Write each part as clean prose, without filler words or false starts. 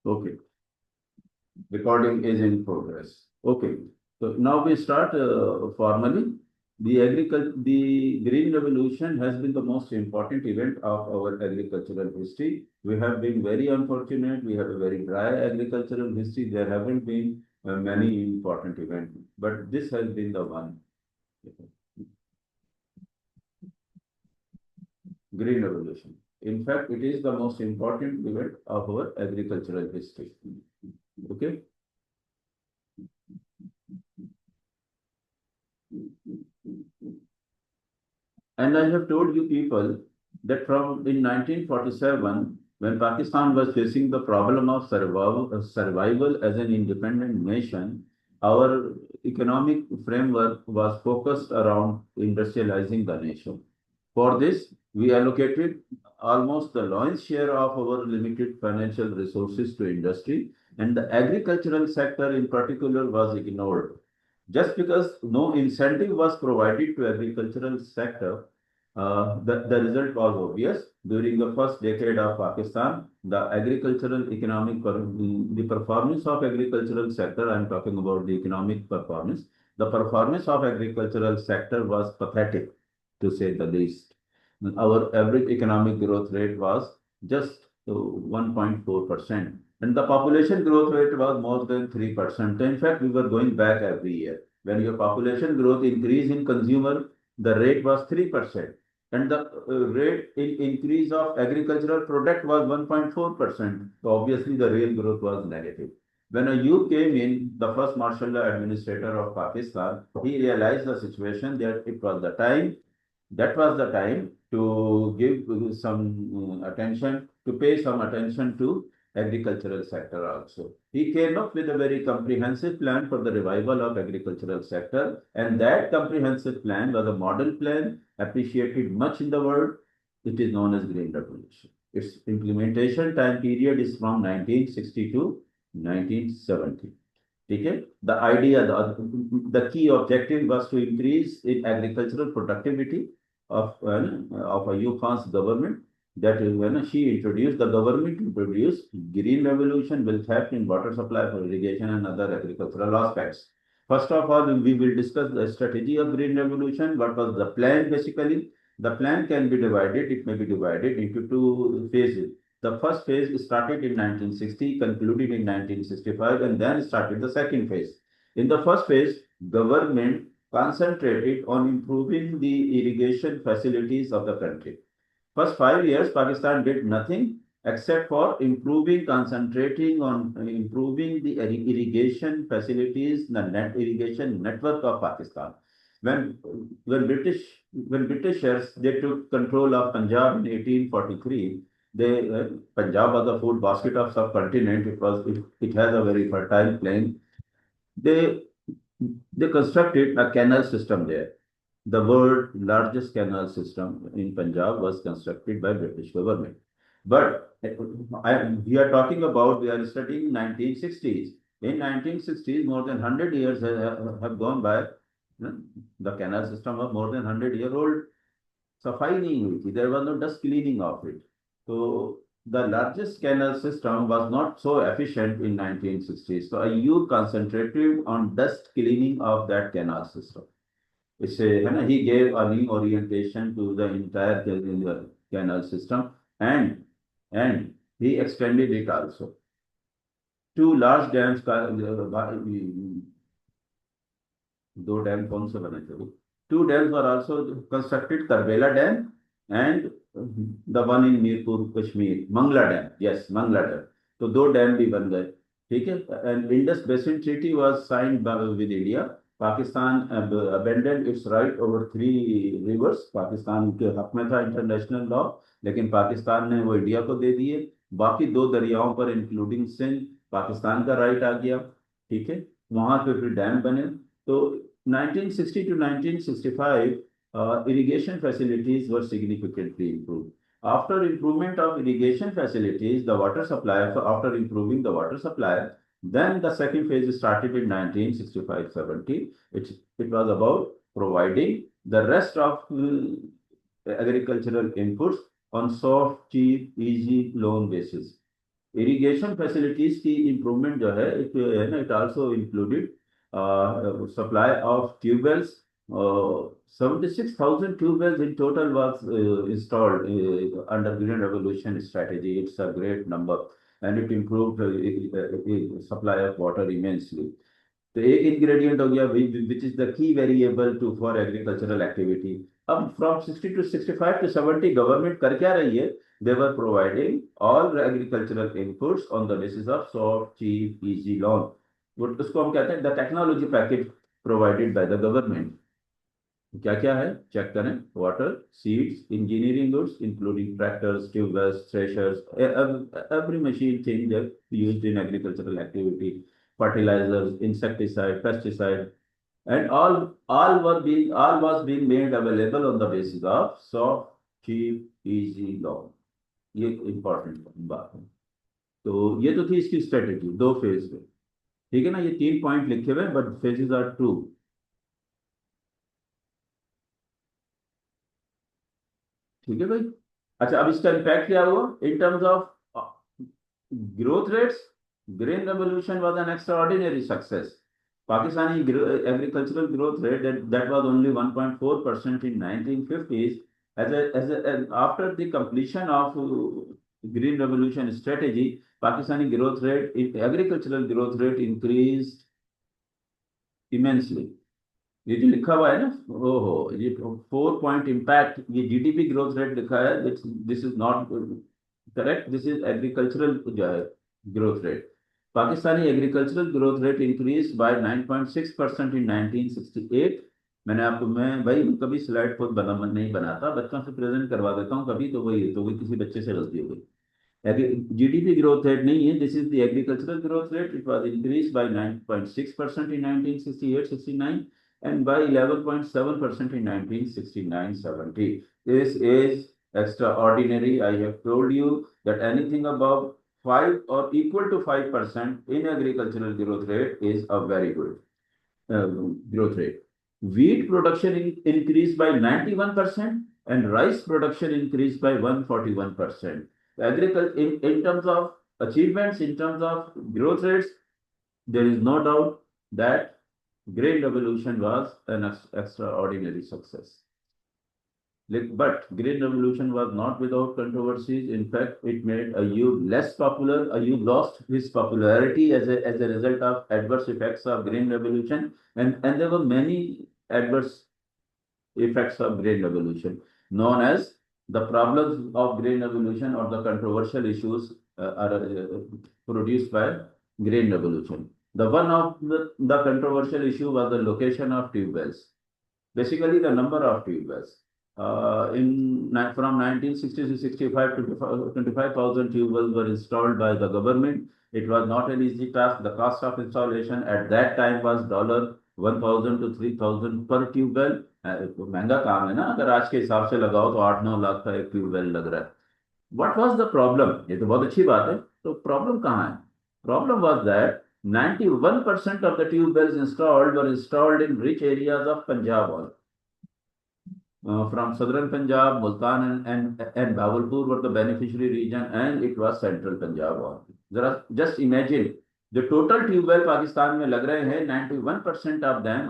Okay, recording is in progress. Okay, so now we start formally. The Green Revolution has been the most important event of our agricultural history. We have been very unfortunate. We have a very dry agricultural history. There haven't been many important events, but this has been the one. Green Revolution. In fact, it is the most important event of our agricultural history. Okay. And I have told you people that from in 1947, when Pakistan was facing the problem of survival as an independent nation, our economic framework was focused around industrializing the nation. For this, we allocated almost the lion's share of our limited financial resources to industry, and the agricultural sector in particular was ignored. Just because no incentive was provided to agricultural sector, the result was obvious. During the first decade of Pakistan, the agricultural the performance of agricultural sector, I'm talking about the economic performance, the performance of agricultural sector was pathetic, to say the least. Our average economic growth rate was just 1.4%, and the population growth rate was more than 3%. In fact, we were going back every year. When your population growth increase in consumer, the rate was 3%, and the rate in increase of agricultural product was 1.4%. So obviously, the real growth was negative. When a youth came in, the first martial law administrator of Pakistan, he realized the situation that it was the time that was the time to give some attention, to pay some attention to agricultural sector also. He came up with a very comprehensive plan for the revival of agricultural sector, and that comprehensive plan was a model plan appreciated much in the world. It is known as Green Revolution. Its implementation time period is from 1960 to 1970. Okay? The key objective was to increase in agricultural productivity of Ayub Khan's government. That is when she introduced the government introduced green revolution will help in water supply for irrigation and other agricultural aspects. First of all, we will discuss the strategy of green revolution. What was the plan basically? The plan can be divided, it may be divided into two phases. The first phase started in 1960, concluded in 1965, and then started the second phase. In the first phase, government concentrated on improving the irrigation facilities of the country. First 5 years, Pakistan did nothing except for concentrating on improving the irrigation facilities, the net irrigation network of Pakistan. When when Britishers they took control of Punjab in 1843, Punjab was the food basket of subcontinent. It has a very fertile plain. They they constructed a canal system there. The world largest canal system in Punjab was constructed by British government. But we are talking about, we are studying 1960s. In 1960s, more than 100 years have gone by. The canal system was more than 100-year-old. सफाई नहीं हुई थी. There was no dust cleaning of it. So the largest canal system was not so efficient in 1960s. So you concentrated on dust cleaning of that canal system. इससे है ना, he gave a new orientation to the entire canal system, and he extended it also. Two large dams का दो dam कौन से बने थे? Two dams were also constructed, Karbela Dam and the one in Mirpur, Kashmir, Mangla Dam. Yes, Mangla Dam. तो दो dam भी बन गए. ठीक है. And Indus Basin Treaty was signed with India. Pakistan abandoned its right over three rivers. Pakistan के हक में था इंटरनेशनल लॉ, लेकिन पाकिस्तान ने वो इंडिया को दे दिए. बाकी दो दरियाओं पर इंक्लूडिंग सिंध पाकिस्तान का राइट आ गया. ठीक है. वहां पे फिर डैम बने. तो 1960 to 1965, irrigation facilities were significantly improved. After improvement of irrigation facilities, the water supply, so after improving the water supply, then the second phase started in 1965-70. It was about providing the rest of agricultural inputs on soft, cheap, easy loan basis. Irrigation facilities की improvement जो है it also included supply of tube wells. 76,000 tubewells in total was installed under Green Revolution strategy. It's a great number, and it improved supply of water immensely. तो एक ingredient हो गया which is the key variable to for agricultural activity. अब from 60 to 65 to 70 government कर क्या रही है? They were providing all agricultural inputs on the basis of soft cheap easy loan. उसको हम कहते हैं the technology package provided by the government. क्या क्या है चेक करें. Water, seeds, engineering goods including tractors, tubewells, threshers, every machine thing that used in agricultural activity, fertilizers, insecticide, pesticide, and all was being made available on the basis of soft, cheap, easy loan. ये important बात है. तो ये तो थी इसकी strategy दो phase में. ठीक है ना, ये 3 पॉइंट लिखे हुए बट फेजेस आर 2. ठीक है भाई. अच्छा, अब इसका इम्पैक्ट क्या हुआ in terms of growth rates? Green Revolution was an extraordinary success. Pakistani agricultural growth rate that was only 1.4% in 1950s. After the completion of Green Revolution strategy, Pakistani growth rate, agricultural growth rate increased immensely. ये जो लिखा हुआ है ना, ओहो, ये 4 point impact, ये GDP growth rate लिखा है. This is not correct. This is agricultural जो है growth rate. Pakistani agricultural growth rate increase by 9.6% इन 1968. मैं भाई कभी स्लाइड खुद नहीं बनाता, बच्चों से प्रेजेंट करवा देता हूँ कभी, तो वही किसी बच्चे से गलती हो गई. GDP growth rate नहीं है. This is the agricultural growth rate. It was increased by 9.6% in 1968-69 and by 11.7% in 1969-70. This is extraordinary. I have told you that anything above 5 or equal to 5% in agricultural growth rate is a very good growth rate. Wheat production increased by 91% and rice production increased by 141%. Agriculture, in terms of achievements, in terms of growth rates, there is no doubt that Green Revolution was an extraordinary success. But Green Revolution was not without controversies. In fact, it made Ayub less popular. Ayub lost his popularity as a result of adverse effects of Green Revolution, and there were many adverse effects of Green Revolution, known as the problems of Green Revolution or the controversial issues are produced by Green Revolution. The one of the controversial issue was the location of tube wells. Basically, the number of tube wells. From 1960 to 65 to 25,000 tube wells were installed by the government. It was not an easy task. The cost of installation at that time was $1,000 to 3,000 per tube well. तो महंगा काम है ना, अगर आज के हिसाब से लगाओ तो 8-9 लाख का एक ट्यूबवेल लग रहा है. What was the problem? ये तो बहुत अच्छी बात है. तो प्रॉब्लम कहाँ है? Problem was that 91% of the tube wells installed were installed in rich areas of Punjab. From southern Punjab, Multan and Bahawalpur were the beneficiary region, and it was central Punjab. Just imagine. जो total tubewell Pakistan में लग रहे हैं, 91% of them,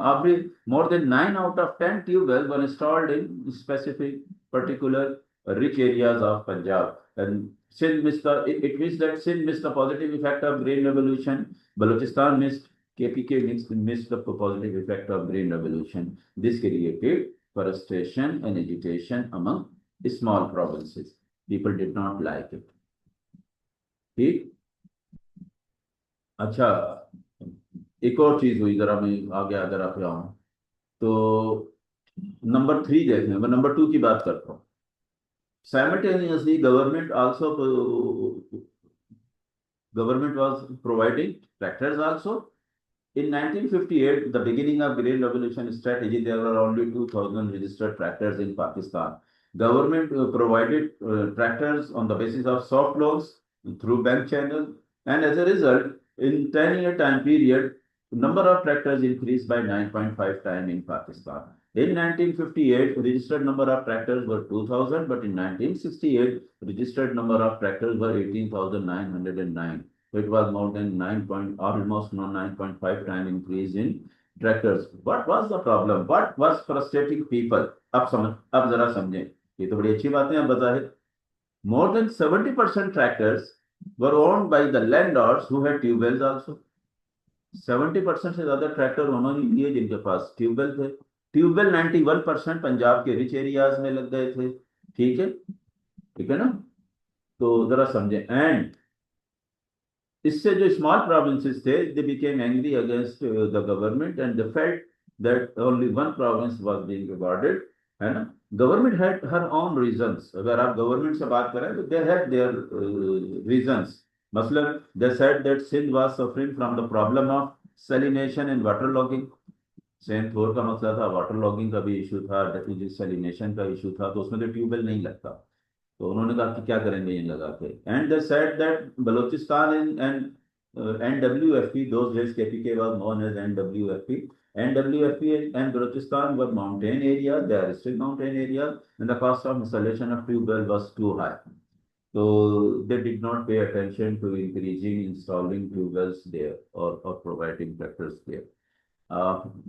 more than 9 out of 10 tubewells were installed in specific particular rich areas of Punjab. And Sindh missed it means that Sindh missed the positive effect of Green Revolution. Balochistan missed, KPK missed the positive effect of Green Revolution. This created frustration and agitation among small provinces. People did not like it. ठीक. अच्छा, एक और चीज हुई, जरा मैं आगे अगर आप जाऊं तो नंबर 3 देखें. मैं नंबर 2 की बात करता हूँ. Simultaneously, government was providing tractors also. In 1958, the beginning of Green Revolution strategy, there were only 2,000 registered tractors in Pakistan. Government provided tractors on the basis of soft loans through bank channels, and as a result, in 10-year time period, number of tractors increased by 9.5 times in Pakistan. In 1958, registered number of tractors were 2,000, but in 1968, registered number of tractors were 18,909. So it was more than 9 point, almost no 9.5 time increase in tractors. What was the problem? What was frustrating people? अब जरा समझें. ये तो बड़ी अच्छी बातें हैं बताए. More than 70% tractors were owned by the landlords who had tube wells also. 70% से ज्यादा ट्रैक्टर उन्होंने लिए जिनके पास ट्यूबवेल थे. ट्यूबवेल 91% पंजाब के रिच एरियाज में लग गए थे. ठीक है ना. तो जरा समझे. एंड इससे जो स्मॉल प्रोविंसेस थे, they became angry against the government and they felt that only one province was being awarded. है ना. Government had her own reasons. अगर आप गवर्नमेंट से बात करें तो दे हैड देयर रीजंस. मतलब they said that Sindh was suffering from the problem of salination and waterlogging. सेंट फोर का मसला था, वाटर लॉगिंग का भी इशू था, सैलिनेशन का इशू था, तो उसमें तो ट्यूबवेल नहीं लगता. तो उन्होंने कहा कि क्या करेंगे इन लगा के. And they said that Balochistan and NWFP, those days KPK was known as NWFP. NWFP and Balochistan were mountain area, they are still mountain area, and the cost of installation of tubewell was too high. So they did not pay attention to increasing installing tube wells there or providing tractors there.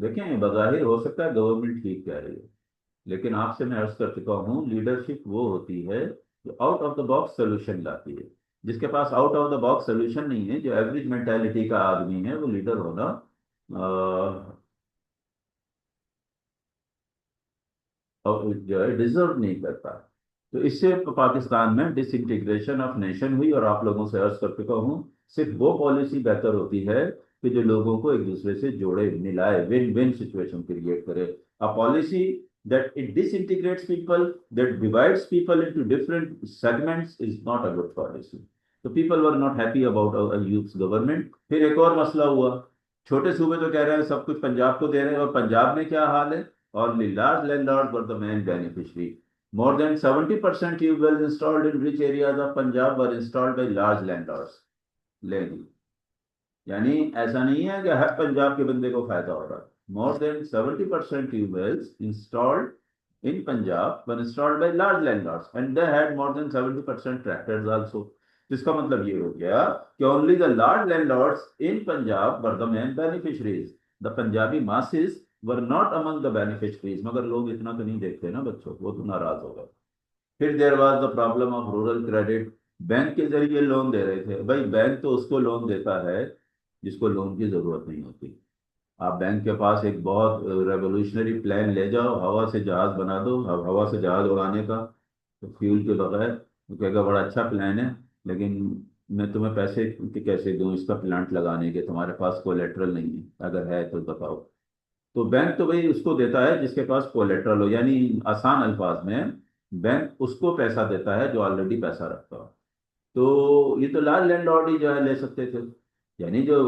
देखें, बज़ाहिर हो सकता है government ठीक कह रही है, लेकिन आपसे मैं अर्ज कर चुका हूँ, लीडरशिप वो होती है जो out of the box solution लाती है. जिसके pass out of the box solution नहीं है, जो एवरेज मेंटालिटी का आदमी है, वो लीडर होना जो है डिजर्व नहीं करता. तो इससे पाकिस्तान में डिसइंटीग्रेशन ऑफ नेशन हुई. और आप लोगों से अर्ज कर चुका हूँ, सिर्फ वो पॉलिसी बेहतर होती है कि जो लोगों को एक दूसरे से जोड़े, मिलाए, विन विन सिचुएशन क्रिएट करे. A policy that it disintegrates people, that divides people into different segments is not a good policy. So people were not happy about a youth government. फिर एक और मसला हुआ. छोटे सूबे तो कह रहे हैं सब कुछ पंजाब को दे रहे हैं, और पंजाब में क्या हाल है? Only large landlords were the main beneficiary. More than 70% tube wells installed in rich areas of Punjab were installed by large landlords. लेंगे, यानी ऐसा नहीं है कि हर पंजाब के बंदे को फायदा हो रहा है. More than 70% tube wells installed in Punjab were installed by large landlords, and they had more than 70% tractors also. इसका मतलब ये हो गया कि only the large landlords in Punjab were the main beneficiaries. The Punjabi masses were not among the beneficiaries. मगर लोग इतना तो नहीं देखते ना बच्चों, वो तो नाराज हो गए. फिर there was the problem of rural credit. Bank के जरिए लोन दे रहे थे. भाई बैंक तो उसको लोन देता है जिसको लोन की जरूरत नहीं होती. आप बैंक के पास एक बहुत रेवोल्यूशनरी प्लान ले जाओ, हवा से जहाज बना दो, अब हवा से जहाज उड़ाने का, तो फ्यूल के बगैर, तो कहेगा बड़ा अच्छा प्लान है, लेकिन मैं तुम्हें पैसे कैसे दूं इसका प्लांट लगाने के, तुम्हारे पास कोलेट्रल नहीं है, अगर है तो बताओ. तो बैंक तो भाई उसको देता है जिसके पास कोलेट्रल हो, यानी आसान अल्फाज में बैंक उसको पैसा देता है जो ऑलरेडी पैसा रखता हो. तो ये तो लार्ज लैंडलॉर्ड ही जो है ले सकते थे. यानी जो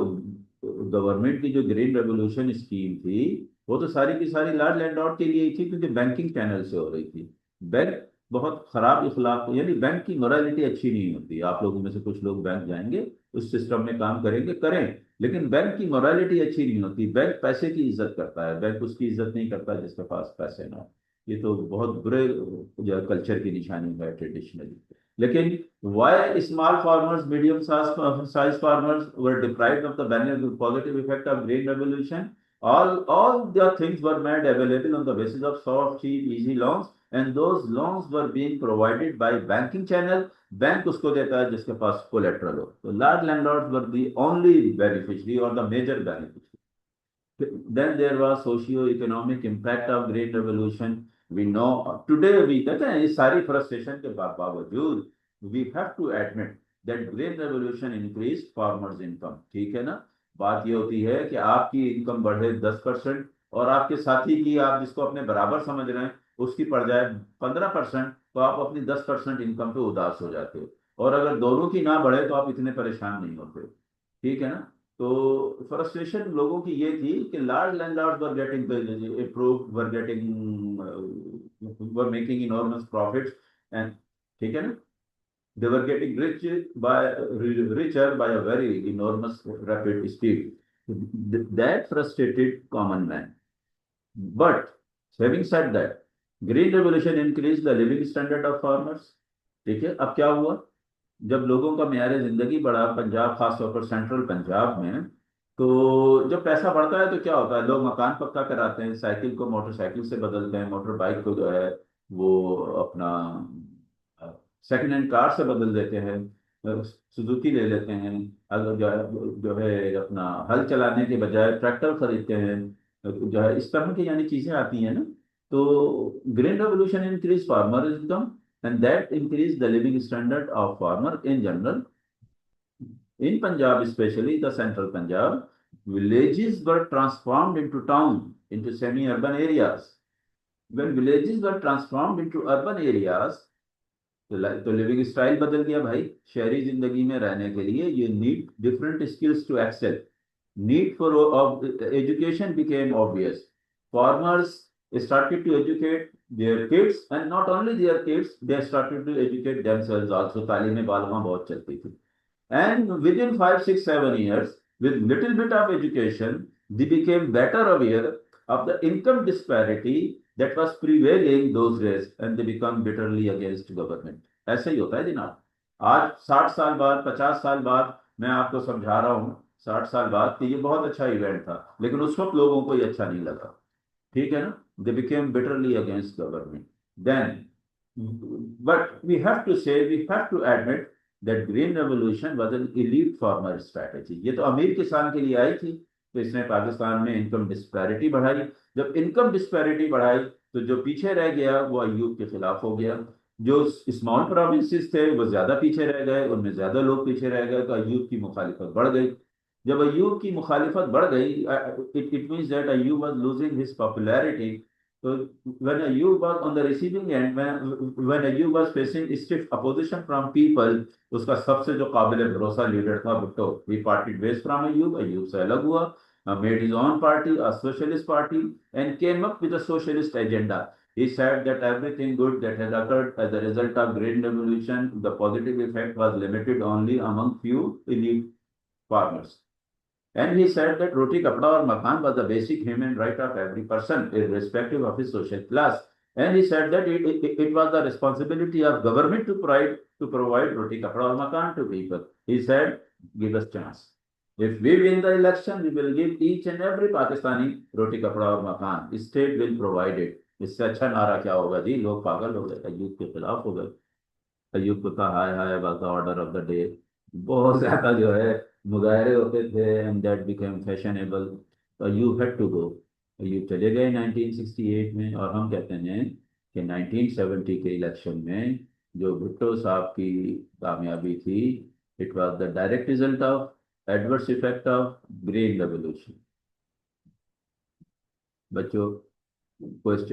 गवर्नमेंट की जो ग्रीन रेवोल्यूशन स्कीम थी, वो तो सारी की सारी लार्ज लैंडलॉर्ड के लिए ही थी, क्योंकि बैंकिंग चैनल से हो रही थी. बैंक बहुत खराब इखलाक, यानी बैंक की मोरालिटी अच्छी नहीं होती. आप लोगों में से कुछ लोग बैंक जाएंगे, उस सिस्टम में काम करेंगे, करें, लेकिन बैंक की मोरालिटी अच्छी नहीं होती. बैंक पैसे की इज्जत करता है, बैंक उसकी इज्जत नहीं करता जिसके पास पैसे ना हो. ये तो बहुत बुरे जो कल्चर की निशानी है ट्रेडिशनली. लेकिन why small farmers, medium size farmers were deprived of the positive effect of green revolution? All the things were made available on the basis of soft, cheap, easy loans, and those loans were being provided by banking channel. Bank उसको देता है जिसके पास collateral हो. तो large landlords were the only beneficiary or the major beneficiary. Then there was socio-economic impact of Green Revolution. We know today we कहते हैं इस सारी frustration के बावजूद we have to admit that Green Revolution increased farmers' income. ठीक है ना. बात ये होती है कि आपकी इनकम बढ़े 10%, और आपके साथी की, आप जिसको अपने बराबर समझ रहे हैं, उसकी पड़ जाए 15%, तो आप अपनी 10% इनकम पे उदास हो जाते हो. और अगर दोनों की ना बढ़े तो आप इतने परेशान नहीं होते. ठीक है ना. तो फ्रस्ट्रेशन लोगों की ये थी कि large landlords were getting approved, were making enormous profits, and ठीक है ना, they were getting richer by a very enormous rapid speed. That frustrated common man. But Having said that, green revolution increased the living standard of farmers. ठीक है, अब क्या हुआ, जब लोगों का मेयार जिंदगी बढ़ा पंजाब, खासतौर पर सेंट्रल पंजाब में, तो जब पैसा बढ़ता है तो क्या होता है, लोग मकान पक्का कराते हैं, साइकिल को मोटरसाइकिल से बदलते हैं, मोटर बाइक को जो है वो अपना सेकंड हैंड कार से बदल देते हैं, सुजुकी ले लेते हैं, अगर जो है अपना हल चलाने के बजाय ट्रैक्टर खरीदते हैं, जो है इस तरह की यानी चीजें आती हैं ना। तो green revolution increase farmer income and that increased the living standard of farmer in general. In Punjab, especially the central Punjab, villages were transformed into town, into semi-urban areas. When villages were transformed into urban areas, तो living style बदल गया भाई। शहरी जिंदगी में रहने के लिए you need different skills to excel, need for education became obvious. Farmers started to educate their kids, and not only their kids, they started to educate themselves also. तालीम बालगा बहुत चलती थी, and within 5, 6, 7 years, with little bit of education, they became better aware of the income disparity that was prevailing those days, and they become bitterly against government. ऐसे ही होता है जनाब। आज 60 साल बाद, 50 साल बाद मैं आपको समझा रहा हूँ, 60 साल बाद कि ये बहुत अच्छा इवेंट था, लेकिन उस वक्त लोगों को ये अच्छा नहीं लगा। ठीक है ना, they became bitterly against government then. But we have to say, we have to admit that green revolution was an elite farmer strategy. ये तो अमीर किसान के लिए आई थी, तो इसने पाकिस्तान में इनकम डिस्पैरिटी बढ़ाई। जब इनकम डिस्पैरिटी बढ़ाई तो जो पीछे रह गया वो अयूब के खिलाफ हो गया। जो स्मॉल प्रोविंसेस थे वो ज्यादा पीछे रह गए, उनमें ज्यादा लोग पीछे रह गए, तो अयूब की मुखालिफत बढ़ गई। जब अयूब की मुखालिफत बढ़ गई, it means that Ayub was losing his popularity. तो when Ayub was on the receiving end, when Ayub was facing stiff opposition from people, उसका सबसे जो काबिल भरोसा लीडर था Bhutto, he parted ways from Ayub, Ayub से अलग हुआ, made his own party, a socialist party, and came up with a socialist agenda. He said that everything good that has occurred as a result of Green Revolution, the positive effect was limited only among few elite farmers. And he said that roti, kapda or makan was the basic human right of every person, irrespective of his social class. And he said that it was the responsibility of government to provide roti, kapda or makan to people. He said, give us chance. If we win the election, we will give each and every Pakistani roti, kapda or makan. State will provide it. इससे अच्छा नारा क्या होगा जी, लोग पागल हो गए, अयूब के खिलाफ हो गए। अयूब को कहा हाय हाय was the order of the day, बहुत ज्यादा जो है मुजाहरे होते थे, एंड दैट बिकेम फैशनेबल। तो Ayub had to go. Ayub चले गए 1968 में, और हम कहते हैं कि 1970 के इलेक्शन में जो भुट्टो साहब की कामयाबी थी, it was the direct result of adverse effect of green revolution. बच्चों, क्वेश्चन।